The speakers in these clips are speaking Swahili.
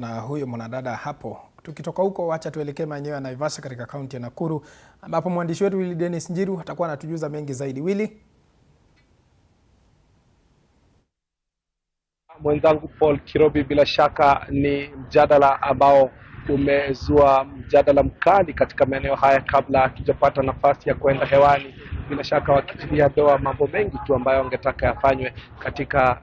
Na huyo mwanadada hapo. Tukitoka huko, wacha tuelekee maeneo ya Naivasha katika kaunti ya Nakuru, ambapo mwandishi wetu Willy Dennis Njiru atakuwa anatujuza mengi zaidi. Willy. Mwenzangu Paul Kirobi, bila shaka ni mjadala ambao umezua mjadala mkali katika maeneo haya kabla hatujapata nafasi ya kwenda hewani. Bila shaka wakitilia doa mambo mengi tu ambayo wangetaka yafanywe katika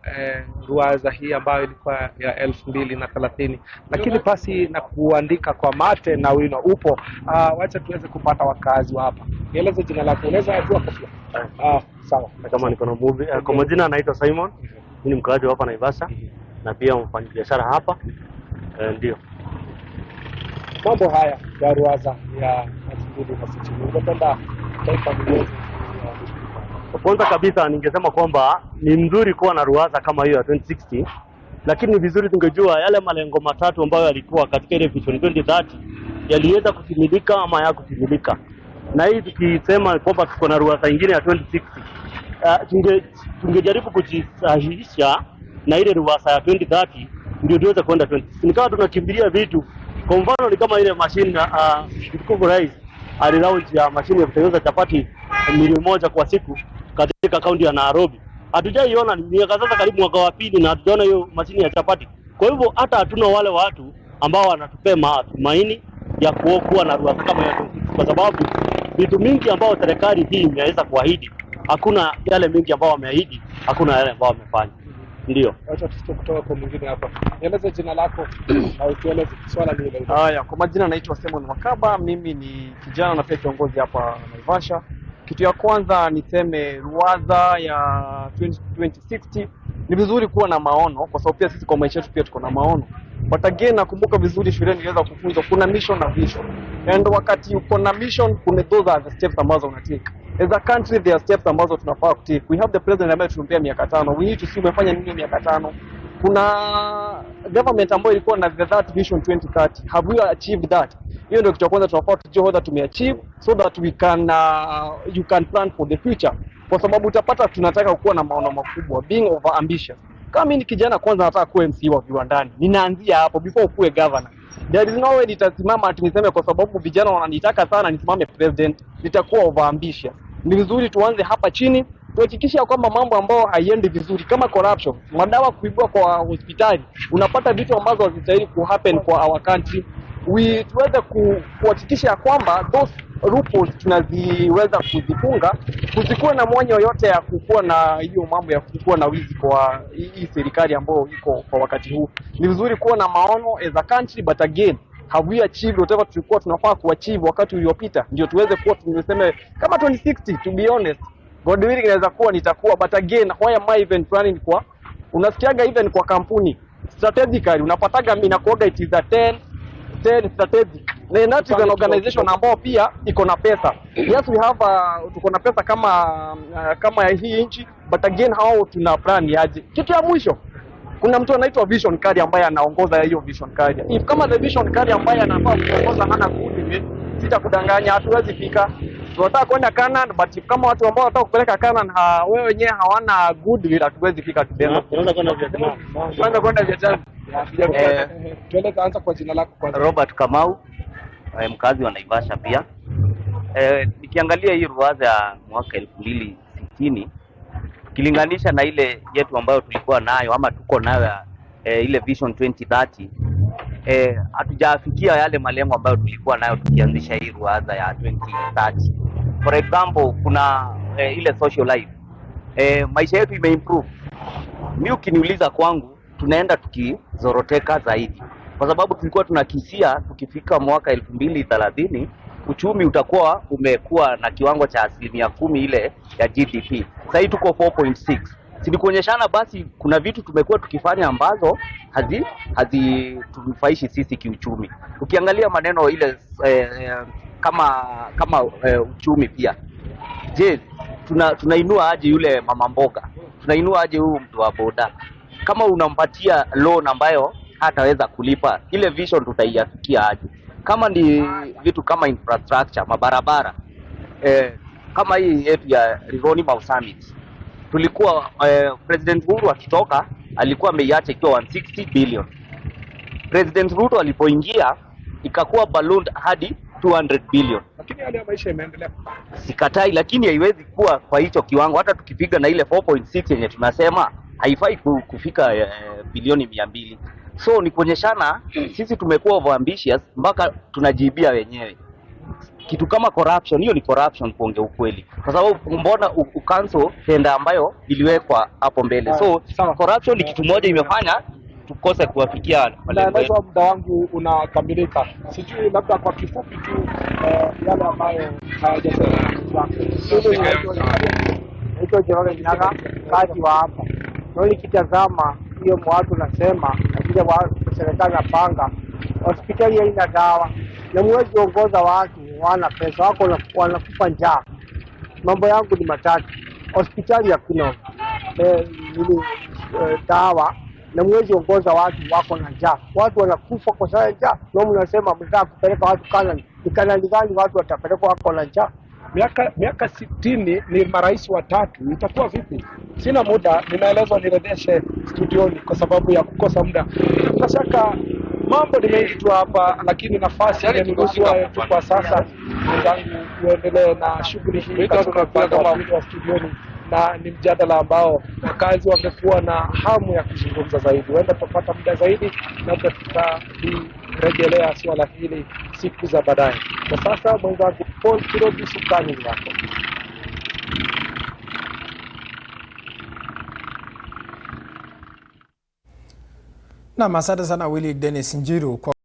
ruwaza hii ambayo ilikuwa ya 2030, lakini pasi na kuandika kwa mate na wino upo. Wacha tuweze kupata wakazi wa hapa. Nieleze jina lako, unaweza ajua kofia? Sawa, kama niko na movie. Kwa majina anaitwa Simon. Mimi ni mkaaji hapa Naivasha na pia mfanyabiashara hapa. Ndio. Mambo haya ya ruwaza ya 2060. Ungependa taifa liweze. Kwanza kabisa ningesema kwamba ni mzuri kuwa na ruwaza kama hiyo ya 2060, lakini ni vizuri tungejua yale malengo matatu ambayo yalikuwa katika ile Vision 2030 yaliweza kutimilika ama hayakutimilika. Na hii tukisema kwamba tuko na ruwaza nyingine ya 2060, tungejaribu kujisahihisha na ile ruwaza ya 2030 ndio tuweze kwenda 2060. Nikawa tunakimbilia vitu, kwa mfano ni kama ile mashine mtukufu rais alilaunch ya mashine ya kutengeneza chapati milioni 1 kwa siku katika kaunti ya Nairobi. Hatujaiona, ni miaka sasa karibu mwaka wa pili na hatujaona hiyo mashine ya chapati. Kwa hivyo hata hatuna wale watu ambao wanatupea matumaini ya kuwa na ruwaza kama hiyo, kwa sababu vitu mingi ambao serikali hii imeweza kuahidi, hakuna yale mingi ambao wameahidi, hakuna yale ambao wamefanya. Ndio. Acha tusikie kutoka kwa mwingine hapa. Nieleze jina lako na utueleze swala lile. Haya, kwa majina naitwa Simon Makaba, mimi ni kijana na pia kiongozi hapa Naivasha. Kitu ya kwanza niseme ruwaza ya 2060 ni vizuri kuwa na maono, kwa sababu pia sisi kwa maisha yetu pia tuko na maono. But again, nakumbuka vizuri shuleni niliweza kufunzwa kuna mission na vision. And wakati uko na mission, those are the steps ambazo unatake. As a country there are steps ambazo tunafaa kutake. We have the president ambaye tumpea miaka 5. We need to see umefanya nini miaka 5. Kuna government ambayo ilikuwa na that vision 2030. Have we achieved that? Hiyo ndio kitu cha kwanza tunafaa tujue whether tumeachieve, so that we can you can plan for the future. Kwa sababu utapata tunataka kuwa na maono makubwa, being over ambitious. Kama mimi ni kijana kwanza nataka kuwa MC wa viwandani. Ninaanzia hapo before ukuwe governor. There is no way nitasimama ati niseme kwa sababu vijana wananitaka sana nisimame president, nitakuwa over ambitious. Ni vizuri tuanze hapa chini, tuhakikishe kwamba mambo ambayo haiendi vizuri kama corruption, madawa kuibua kwa hospitali, unapata vitu ambazo hazistahili ku happen kwa our country. Tuweze kuhakikisha kwamba those loopholes tunaziweza kuzifunga, kusikuwa na mwanya yoyote ya kukua na hiyo mambo ya kukua na wizi kwa hii serikali ambayo iko kwa wakati huu. Ni vizuri kuwa na maono as a country, but again, have we achieved whatever tulikuwa tunafaa kuachieve wakati uliopita? Ndio tuweze kuwa tumesema kama 2060, to be honest, God willing inaweza kuwa nitakuwa, but again, why am I even planning kwa? Unasikiaga even kwa kampuni strategically unapataga mimi na kuoga it is a 10 strategic. Na that is an organization ambao pia iko na pesa. Yes, we have tuko na pesa kama hii nchi, but again how tuna plan yaje? Kitu ya mwisho, kuna mtu anaitwa vision card ambaye anaongoza hiyo vision card. If kama the vision card ambaye anafaa kuongoza hana good, sitakudanganya, hatuwezi fika. Tunataka kwenda Canaan, but kama watu ambao wanataka kupeleka Canaan wewe wenyewe hawana good, hatuwezi fika tena. Tunaenda kwenda Vietnam. Tunaenda kwenda Vietnam. Tueleze anza kwa jina lako kwanza. Robert Kamau, mkazi wa Naivasha pia. Nikiangalia hii ruwaza ya mwaka 2060 ukilinganisha na ile yetu ambayo tulikuwa nayo ama tuko nayo ile Vision 2030, hatujafikia yale malengo ambayo tulikuwa nayo tukianzisha hii ruwaza ya 2030. For example, kuna ile social life. Maisha yetu imeimprove. Mimi ukiniuliza kwangu, tunaenda tukizoroteka zaidi, kwa sababu tulikuwa tunakisia tukifika mwaka 2030 uchumi utakuwa umekuwa na kiwango cha 10% ile ya GDP. Sasa hii tuko 4.6. Silikuonyeshana basi kuna vitu tumekuwa tukifanya ambazo hazitufaishi sisi kiuchumi. Ukiangalia maneno ile kama uchumi pia. Je, tunainua aje yule mama mboga? Tunainua aje huyu mtu wa boda? Kama unampatia loan ambayo hataweza kulipa, ile vision tutaiafikia aje? Kama ni vitu kama infrastructure, mabarabara, kama hii yetu ya Rivoni Mau Summit, tulikuwa President Uhuru akitoka alikuwa ameiacha ikiwa 160 billion. President Ruto alipoingia ikakuwa ballooned hadi 200 billion. Lakini hali ya maisha imeendelea. Sikatai, lakini haiwezi kuwa kwa hicho kiwango. Hata tukipiga na ile 4.6 yenye tunasema haifai kufika bilioni 200. So ni kuonyeshana sisi tumekuwa over ambitious mpaka tunajibia wenyewe. Kitu kama corruption, hiyo ni corruption kuongea ukweli, kwa sababu mbona ucancel tenda ambayo iliwekwa hapo mbele. So corruption ni kitu moja imefanya tukose kuwafikia malengo yetu. Muda wangu unakamilika, sijui labda kwa kifupi tu yale ambayo hayajasema. Hicho Njoroge Nyaga kazi wa hapa ndio nikitazama hiyo watu nasema akija wa serikali na panga hospitali haina dawa na mwezi ongoza watu wana pesa wako wanakufa njaa. Mambo yangu ni matatu, hospitali hakuna dawa na mwezi ongoza watu wako na njaa, watu wanakufa kwa sababu njaa. Ndio mnasema mtaka kupeleka watu Canada, ni Canada gani watu watapelekwa wako na njaa? Miaka 60 ni marais watatu, itakuwa vipi? Sina muda, ninaelezwa nirejeshe studioni kwa sababu ya kukosa muda. Bila shaka mambo ni mengi tu hapa, lakini nafasi imenunuliwa tu kwa sasa. Mwenzangu uendelee na shughuli hii katika upande wa studioni, na ni mjadala ambao wakazi wamekuwa na hamu ya kuzungumza zaidi. Huenda tutapata muda zaidi, labda tutarejelea swala hili siku za baadaye. Kwa sasa mwenzangu Paul Kirobi, shukrani zako. Na asante sana Willy Dennis Njiru kwa